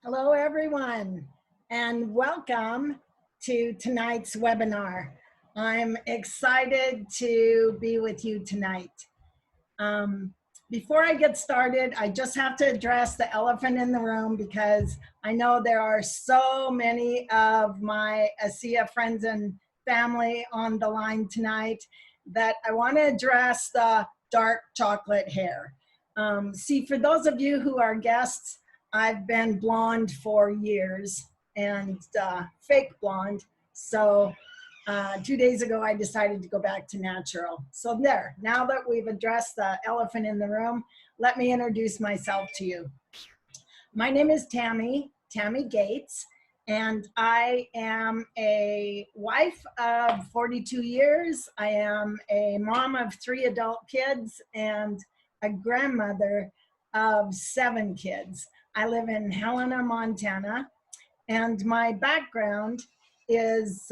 Hello, everyone, and welcome to tonight's webinar. I'm excited to be with you tonight. Before I get started, I just have to address the elephant in the room because I know there are so many of my ASEA friends and family on the line tonight that I want to address the dark chocolate hair. See, for those of you who are guests, I've been blonde for years and fake blonde. So 2 days ago, I decided to go back to natural. So there, now that we've addressed the elephant in the room, let me introduce myself to you. My name is Tammy Gates, and I am a wife of 42 years. I am a mom of 3 adult kids and a grandmother of 7 kids. I live in Helena, Montana, and my background is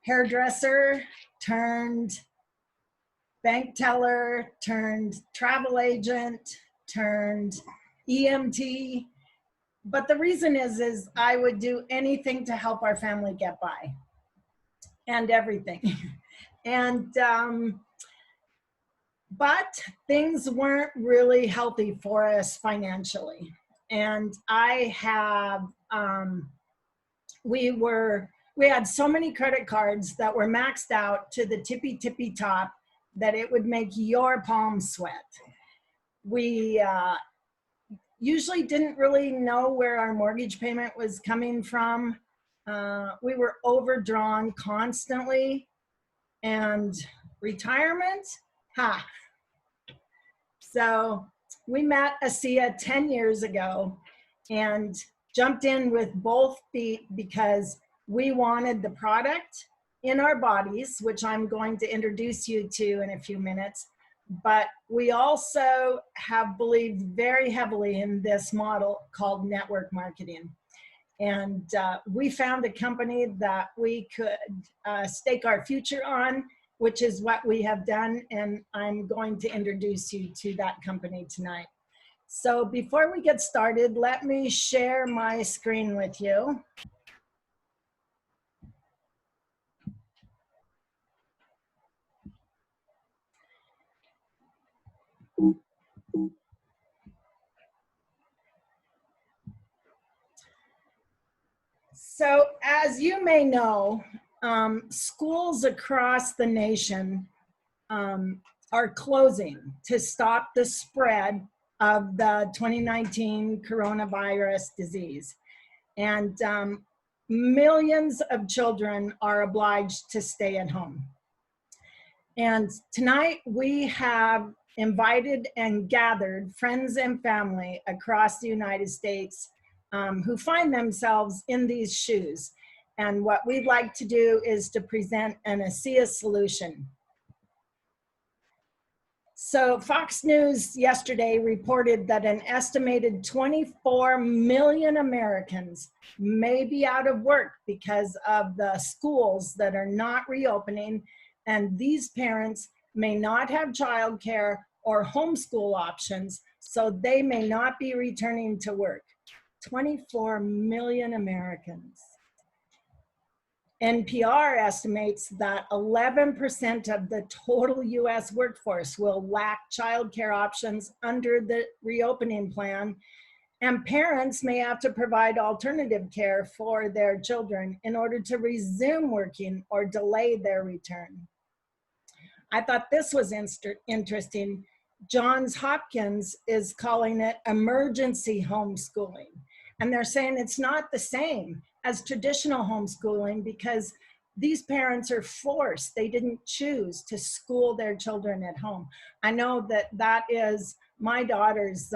hairdresser turned bank teller turned travel agent turned EMT. But the reason is I would do anything to help our family get by and everything. And but things weren't really healthy for us financially. And I have, we had so many credit cards that were maxed out to the tippy top that it would make your palms sweat. We usually didn't really know where our mortgage payment was coming from. We were overdrawn constantly, and retirement, So we met ASEA 10 years ago and jumped in with both feet because we wanted the product in our bodies, which I'm going to introduce you to in a few minutes. But we also have believed very heavily in this model called network marketing. And we found a company that we could stake our future on, which is what we have done. And I'm going to introduce you to that company tonight. So before we get started, let me share my screen with you. So as you may know, schools across the nation are closing to stop the spread of the 2019 coronavirus disease. And millions of children are obliged to stay at home. And tonight we have invited and gathered friends and family across the United States who find themselves in these shoes. And what we'd like to do is to present an ASEA solution. So Fox News yesterday reported that an estimated 24 million Americans may be out of work because of the schools that are not reopening, and these parents may not have childcare or homeschool options, so they may not be returning to work. 24 million Americans. NPR estimates that 11% of the total US workforce will lack childcare options under the reopening plan, and parents may have to provide alternative care for their children in order to resume working or delay their return. I thought this was interesting. Johns Hopkins is calling it emergency homeschooling. And they're saying it's not the same as traditional homeschooling because these parents are forced. They didn't choose to school their children at home. I know that that is my daughter's,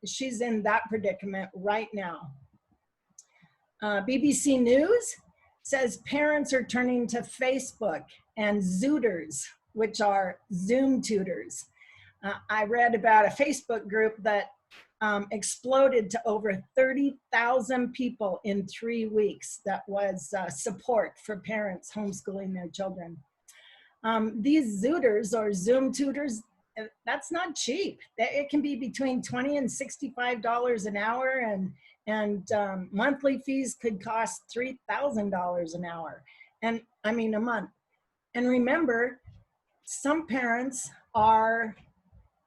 she's in that predicament right now. BBC News says parents are turning to Facebook and Zooters, which are Zoom tutors. I read about a Facebook group that exploded to over 30,000 people in 3 weeks. That was support for parents homeschooling their children. These Zooters or Zoom tutors, that's not cheap. It can be between $20 and $65 an hour, and monthly fees could cost $3,000 an hour, and I mean a month. And remember, some parents are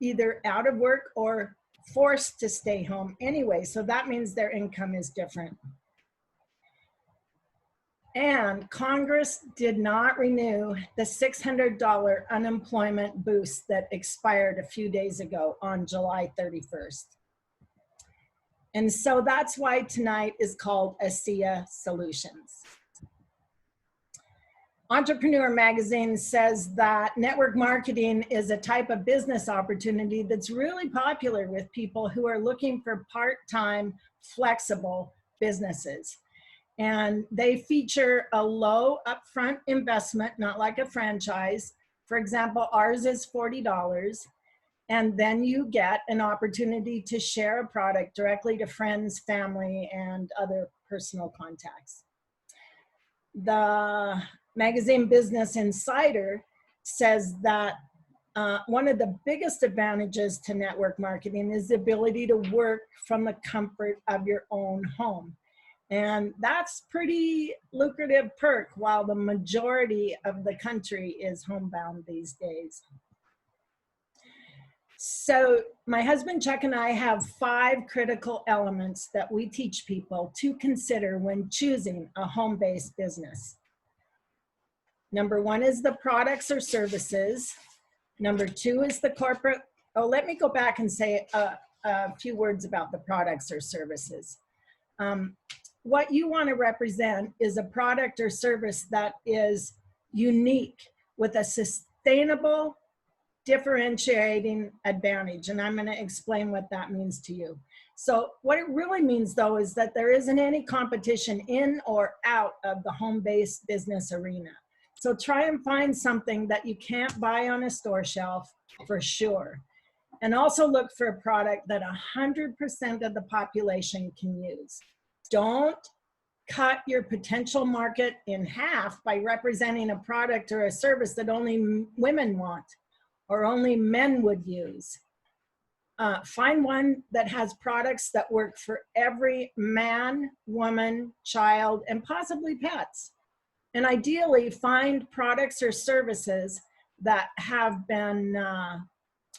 either out of work or forced to stay home anyway, so that means their income is different. And Congress did not renew the $600 unemployment boost that expired a few days ago on July 31st. And so that's why tonight is called ASEA Solutions. Entrepreneur Magazine says that network marketing is a type of business opportunity that's really popular with people who are looking for part-time, flexible businesses. And they feature a low upfront investment, not like a franchise. For example, ours is $40. And then you get an opportunity to share a product directly to friends, family, and other personal contacts. The magazine Business Insider says that one of the biggest advantages to network marketing is the ability to work from the comfort of your own home. And that's pretty lucrative perk while the majority of the country is homebound these days. So my husband Chuck and I have 5 critical elements that we teach people to consider when choosing a home-based business. Number 1 is the products or services. Number 2 is the corporate. Oh, let me go back and say a few words about the products or services. What you want to represent is a product or service that is unique with a sustainable, differentiating advantage. And I'm going to explain what that means to you. So what it really means, though, is that there isn't any competition in or out of the home-based business arena. So try and find something that you can't buy on a store shelf for sure. And also look for a product that 100% of the population can use. Don't cut your potential market in half by representing a product or a service that only women want or only men would use. Find one that has products that work for every man, woman, child, and possibly pets. And ideally, find products or services that have been,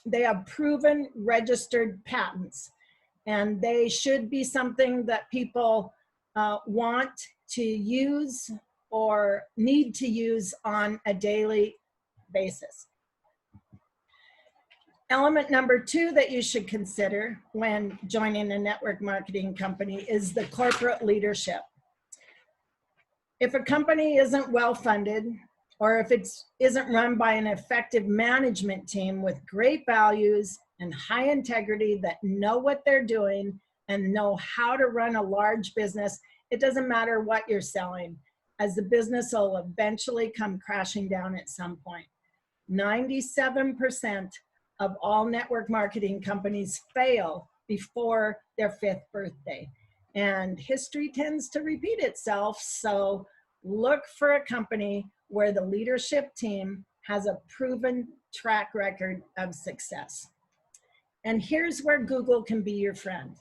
they have proven registered patents. And they should be something that people want to use or need to use on a daily basis. Element number 2 that you should consider when joining a network marketing company is the corporate leadership. If a company isn't well funded, or if it isn't run by an effective management team with great values and high integrity that know what they're doing and know how to run a large business, it doesn't matter what you're selling, as the business will eventually come crashing down at some point. 97% of all network marketing companies fail before their 5th birthday. And history tends to repeat itself, so look for a company where the leadership team has a proven track record of success. And here's where Google can be your friend.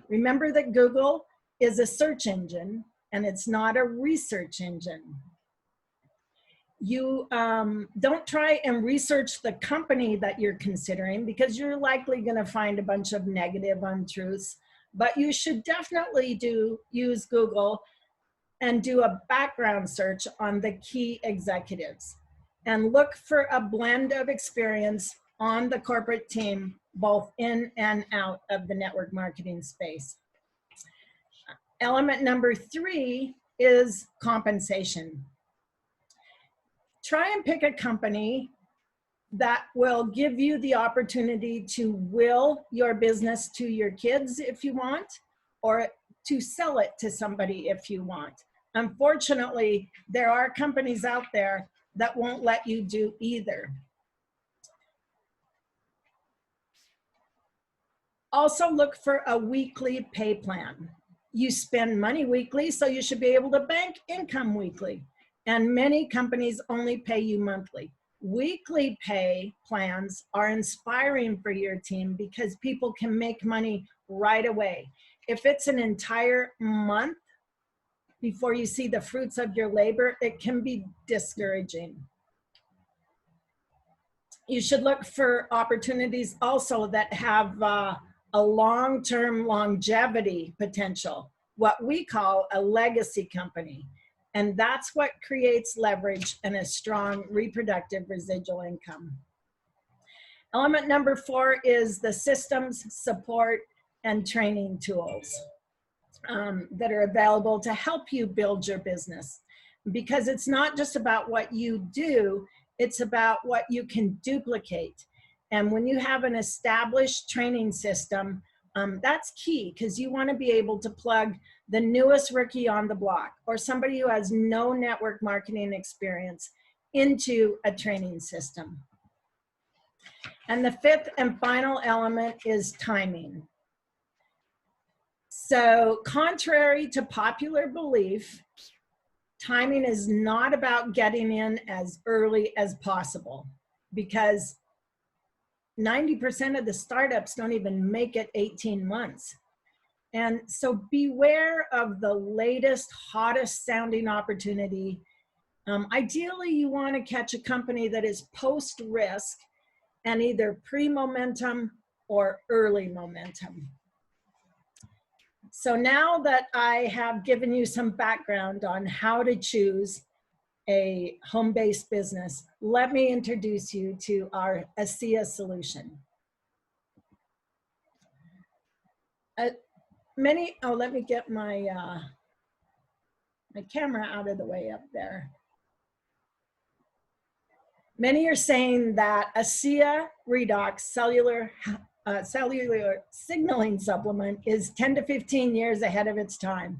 Remember that Google is a search engine and it's not a research engine. You don't try and research the company that you're considering because you're likely going to find a bunch of negative untruths, but you should definitely use Google and do a background search on the key executives and look for a blend of experience on the corporate team, both in and out of the network marketing space. Element number 3 is compensation. Try and pick a company that will give you the opportunity to will your business to your kids if you want, or to sell it to somebody if you want. Unfortunately, there are companies out there that won't let you do either. Also look for a weekly pay plan. You spend money weekly, so you should be able to bank income weekly. And many companies only pay you monthly. Weekly pay plans are inspiring for your team because people can make money right away. If it's an entire month before you see the fruits of your labor, it can be discouraging. You should look for opportunities also that have a long-term longevity potential, what we call a legacy company. And that's what creates leverage and a strong reproductive residual income. Element number 4 is the systems, support, and training tools that are available to help you build your business. Because it's not just about what you do, it's about what you can duplicate. And when you have an established training system, that's key, because you want to be able to plug the newest rookie on the block or somebody who has no network marketing experience into a training system. And the 5th and final element is timing. So contrary to popular belief, timing is not about getting in as early as possible, because 90% of the startups don't even make it 18 months. And so beware of the latest, hottest sounding opportunity. Ideally, you want to catch a company that is post-risk and either pre-momentum or early momentum. So now that I have given you some background on how to choose a home-based business, let me introduce you to our ASEA solution. Let me get my camera out of the way up there. Many are saying that ASEA Redox cellular signaling supplement is 10 to 15 years ahead of its time,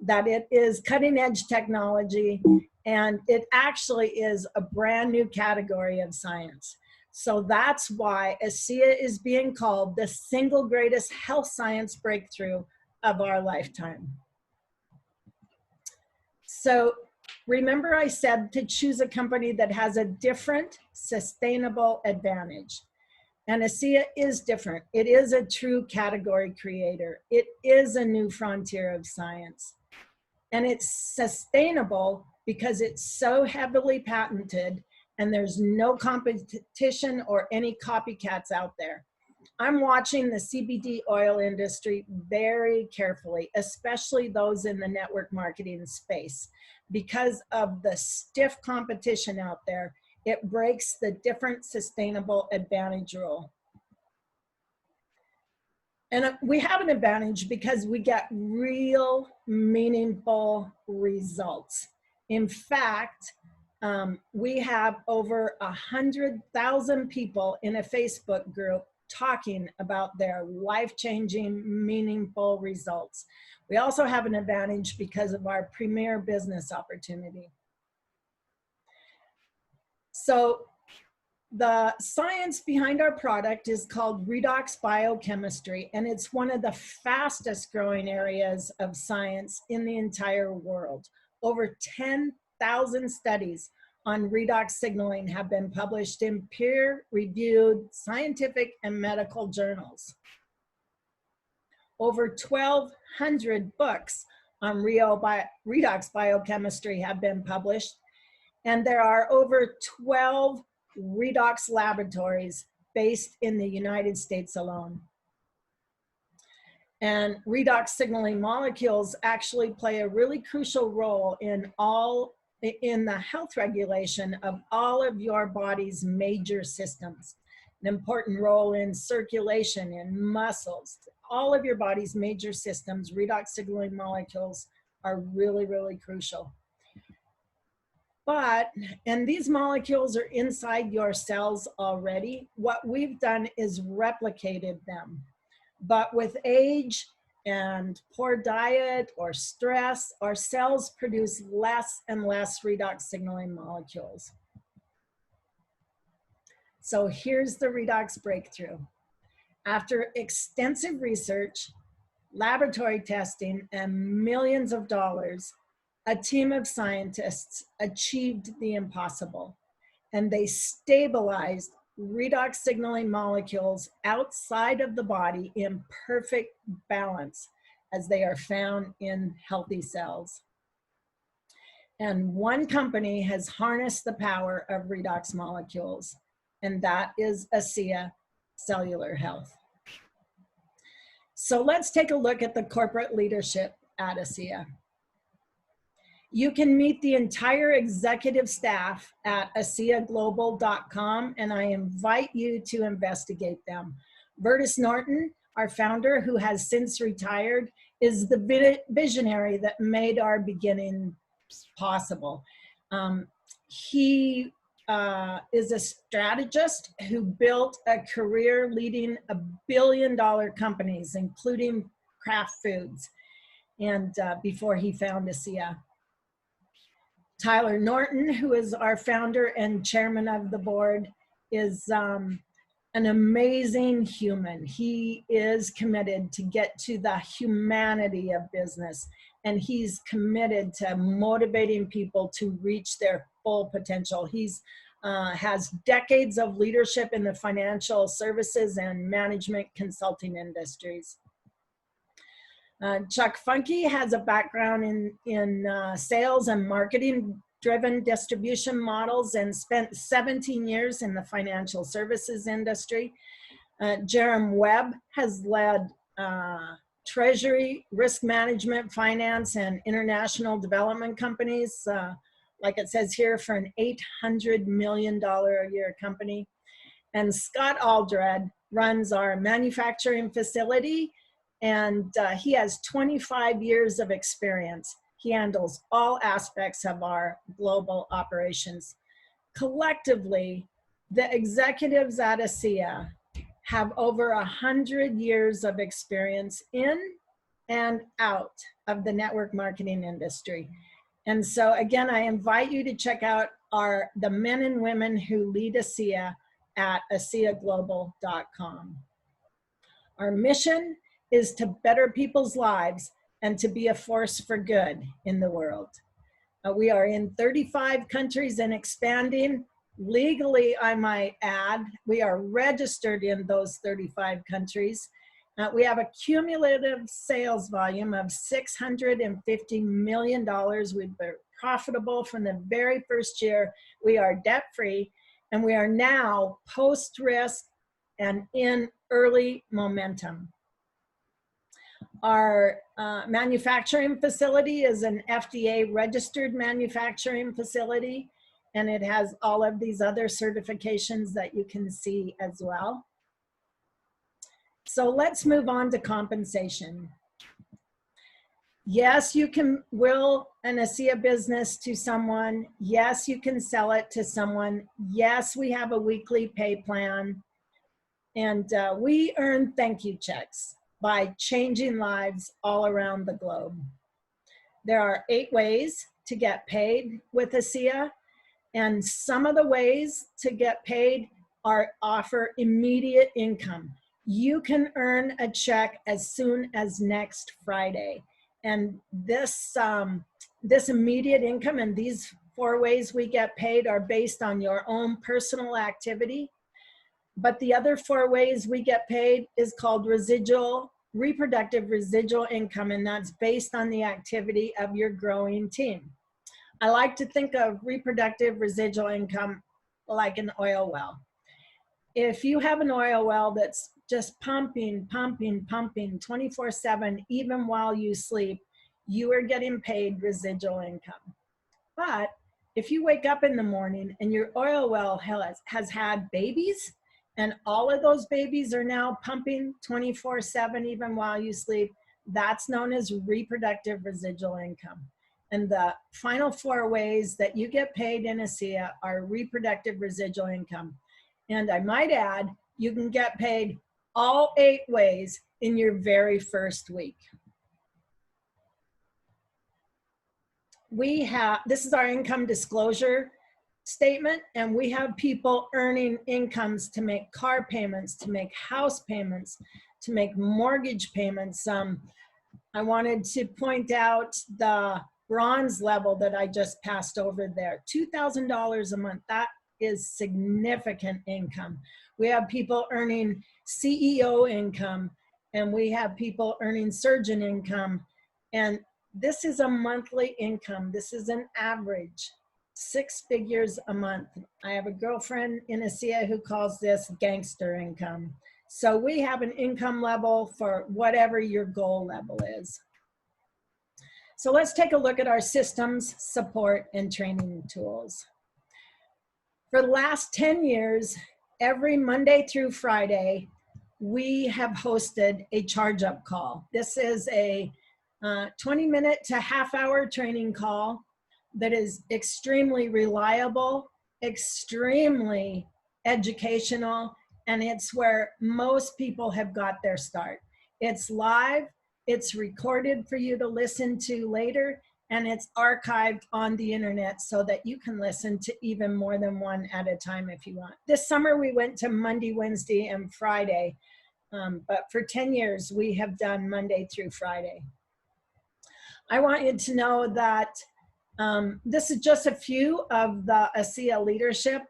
that it is cutting edge technology, and it actually is a brand new category of science. So that's why ASEA is being called the single greatest health science breakthrough of our lifetime. So remember I said to choose a company that has a different, sustainable advantage. And ASEA is different. It is a true category creator. It is a new frontier of science. And it's sustainable because it's so heavily patented and there's no competition or any copycats out there. I'm watching the CBD oil industry very carefully, especially those in the network marketing space. Because of the stiff competition out there, it breaks the different sustainable advantage rule. And we have an advantage because we get real meaningful results. In fact, we have over 100,000 people in a Facebook group talking about their life-changing, meaningful results. We also have an advantage because of our premier business opportunity. So the science behind our product is called Redox Biochemistry, and it's one of the fastest growing areas of science in the entire world. Over 10,000 studies on redox signaling have been published in peer-reviewed scientific and medical journals. Over 1,200 books on redox biochemistry have been published, and there are over 12 redox laboratories based in the United States alone. And redox signaling molecules actually play a really crucial role in the health regulation of all of your body's major systems. An important role in circulation, in muscles, all of your body's major systems. Redox signaling molecules are really, really crucial. And these molecules are inside your cells already. What we've done is replicated them. But with age and poor diet or stress, our cells produce less and less redox signaling molecules. So here's the redox breakthrough. After extensive research, laboratory testing, and millions of dollars, a team of scientists achieved the impossible. and they stabilized redox signaling molecules outside of the body in perfect balance as they are found in healthy cells. And one company has harnessed the power of redox molecules, and that is ASEA Cellular Health. So let's take a look at the corporate leadership at ASEA. You can meet the entire executive staff at ASEAglobal.com, and I invite you to investigate them. Vertus Norton, our founder, who has since retired, is the visionary that made our beginning possible. He is a strategist who built a career leading $1 billion companies, including Kraft Foods, and before he found ASEA. Tyler Norton, who is our founder and chairman of the board, is an amazing human. He is committed to get to the humanity of business, and he's committed to motivating people to reach their full potential. He's has decades of leadership in the financial services and management consulting industries. Chuck Funky has a background in sales and marketing driven distribution models and spent 17 years in the financial services industry. Jerem Webb has led treasury, risk management, finance, and international development companies, like it says here, for an $800 million a year company. And Scott Aldred runs our manufacturing facility, and he has 25 years of experience. He handles all aspects of our global operations. Collectively, the executives at ASEA have over 100 years of experience in and out of the network marketing industry. And so again, I invite you to check out the men and women who lead ASEA at ASEAglobal.com. Our mission is to better people's lives and to be a force for good in the world. We are in 35 countries and expanding. Legally, I might add, we are registered in those 35 countries. We have a cumulative sales volume of $650 million. We've been profitable from the very first year. We are debt-free, and we are now post-risk and in early momentum. Our manufacturing facility is an FDA registered manufacturing facility, and it has all of these other certifications that you can see as well. So let's move on to compensation. Yes, you can will an ASEA business to someone. Yes, you can sell it to someone. Yes, we have a weekly pay plan. And we earn thank you checks by changing lives all around the globe. There are 8 ways to get paid with ASEA, and some of the ways to get paid offer immediate income. You can earn a check as soon as next Friday. And this immediate income and these 4 ways we get paid are based on your own personal activity. But the other 4 ways we get paid is called reproductive residual income, and that's based on the activity of your growing team. I like to think of reproductive residual income like an oil well. If you have an oil well that's just pumping 24/7, even while you sleep, you are getting paid residual income. But if you wake up in the morning and your oil well has had babies, and all of those babies are now pumping 24/7, even while you sleep, that's known as reproductive residual income. And the final 4 ways that you get paid in ASEA are reproductive residual income. And I might add, you can get paid all 8 ways in your very first week. This is our income disclosure statement, and we have people earning incomes to make car payments, to make house payments, to make mortgage payments. I wanted to point out the bronze level that I just passed over there, $2,000 a month. is significant income. We have people earning CEO income, and we have people earning surgeon income. And this is a monthly income. This is an average, 6 figures a month. I have a girlfriend in ASEA who calls this gangster income. So we have an income level for whatever your goal level is. So let's take a look at our systems, support, and training tools. For the last 10 years, every Monday through Friday, we have hosted a charge-up call. This is a 20-minute to half-hour training call that is extremely reliable, extremely educational, and it's where most people have got their start. It's live, it's recorded for you to listen to later, and it's archived on the internet so that you can listen to even more than one at a time if you want. This summer we went to Monday, Wednesday, and Friday, but for 10 years we have done Monday through Friday. I want you to know that this is just a few of the ASEA leadership.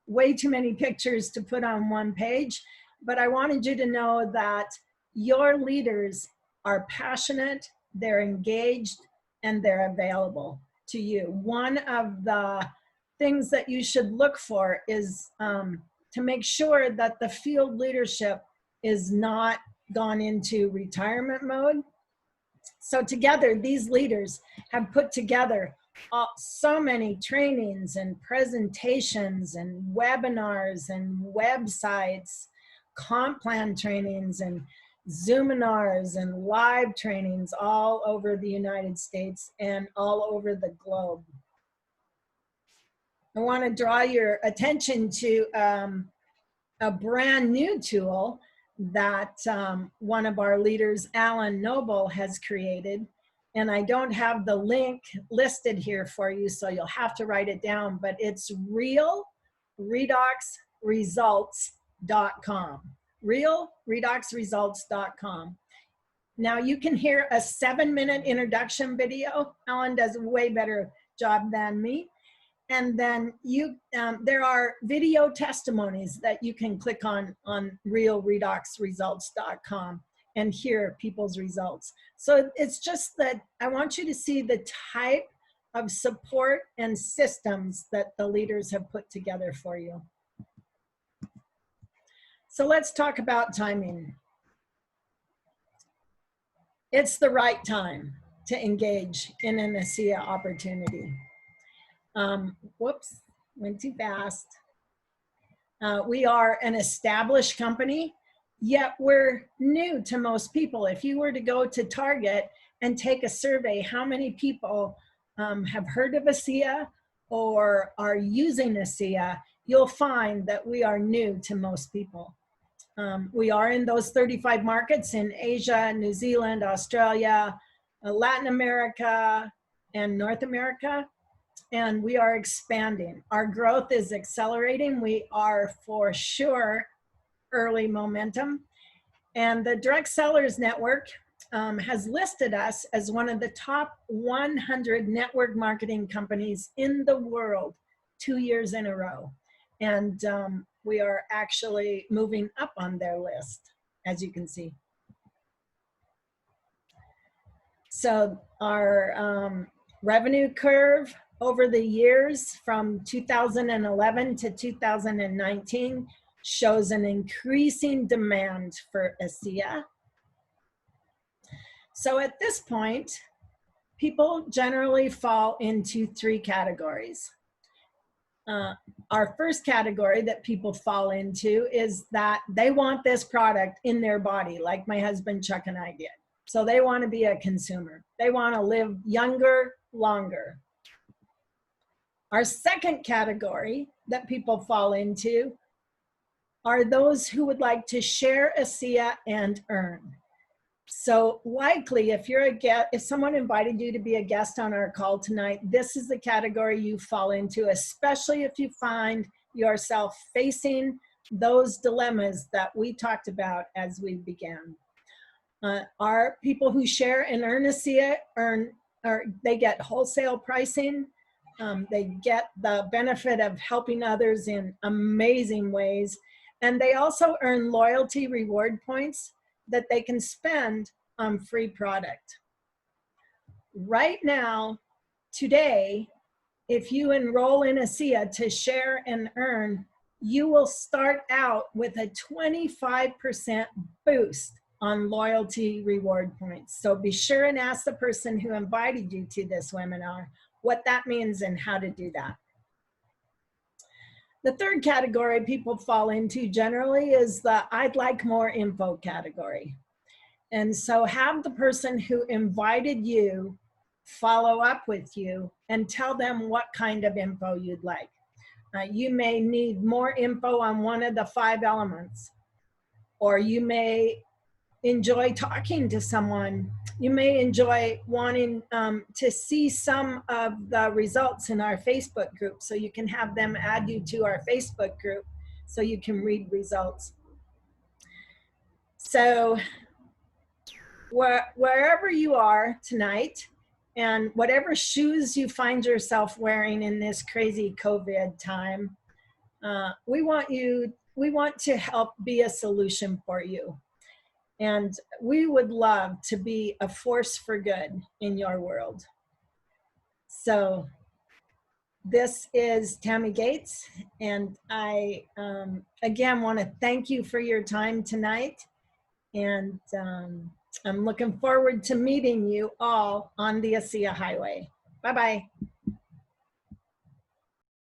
Way too many pictures to put on one page, but I wanted you to know that your leaders are passionate, they're engaged, and they're available to you. One of the things that you should look for is to make sure that the field leadership is not gone into retirement mode. So together, these leaders have put together so many trainings and presentations and webinars and websites, comp plan trainings and Zoominars and live trainings all over the United States and all over the globe. I want to draw your attention to a brand new tool that one of our leaders, Alan Noble, has created. And I don't have the link listed here for you, so you'll have to write it down, but it's realredoxresults.com. realredoxresults.com. Now you can hear a 7-minute introduction video. Alan does a way better job than me. And then there are video testimonies that you can click on realredoxresults.com and hear people's results. So it's just that I want you to see the type of support and systems that the leaders have put together for you. So let's talk about timing. It's the right time to engage in an ASEA opportunity. Whoops, went too fast. We are an established company, yet we're new to most people. If you were to go to Target and take a survey, how many people have heard of ASEA or are using ASEA, you'll find that we are new to most people. We are in those 35 markets in Asia, New Zealand, Australia, Latin America, and North America. And we are expanding. Our growth is accelerating. We are for sure early momentum. And the Direct Sellers Network has listed us as one of the top 100 network marketing companies in the world 2 years in a row. And we are actually moving up on their list, as you can see. So our revenue curve over the years from 2011 to 2019 shows an increasing demand for ASEA. So at this point, people generally fall into 3 categories. Our first category that people fall into is that they want this product in their body, like my husband Chuck and I did. So they want to be a consumer. They want to live younger, longer. Our second category that people fall into are those who would like to share ASEA and earn. So likely if you're a guest, if someone invited you to be a guest on our call tonight, this is the category you fall into, especially if you find yourself facing those dilemmas that we talked about as we began. Our people who share and earn ASEA they get wholesale pricing. They get the benefit of helping others in amazing ways. And they also earn loyalty reward points that they can spend on free product. Right now, today, if you enroll in ASEA to share and earn, you will start out with a 25% boost on loyalty reward points. So be sure and ask the person who invited you to this webinar what that means and how to do that. The third category people fall into generally is the I'd like more info category. And so have the person who invited you follow up with you and tell them what kind of info you'd like. You may need more info on one of the 5 elements, or you may enjoy talking to someone. You may enjoy wanting to see some of the results in our Facebook group, so you can have them add you to our Facebook group so you can read results. So wherever you are tonight, and whatever shoes you find yourself wearing in this crazy COVID time, we want to help be a solution for you. And we would love to be a force for good in your world. So this is Tammy Gates, and I, again, want to thank you for your time tonight. And I'm looking forward to meeting you all on the ASEA Highway. Bye-bye.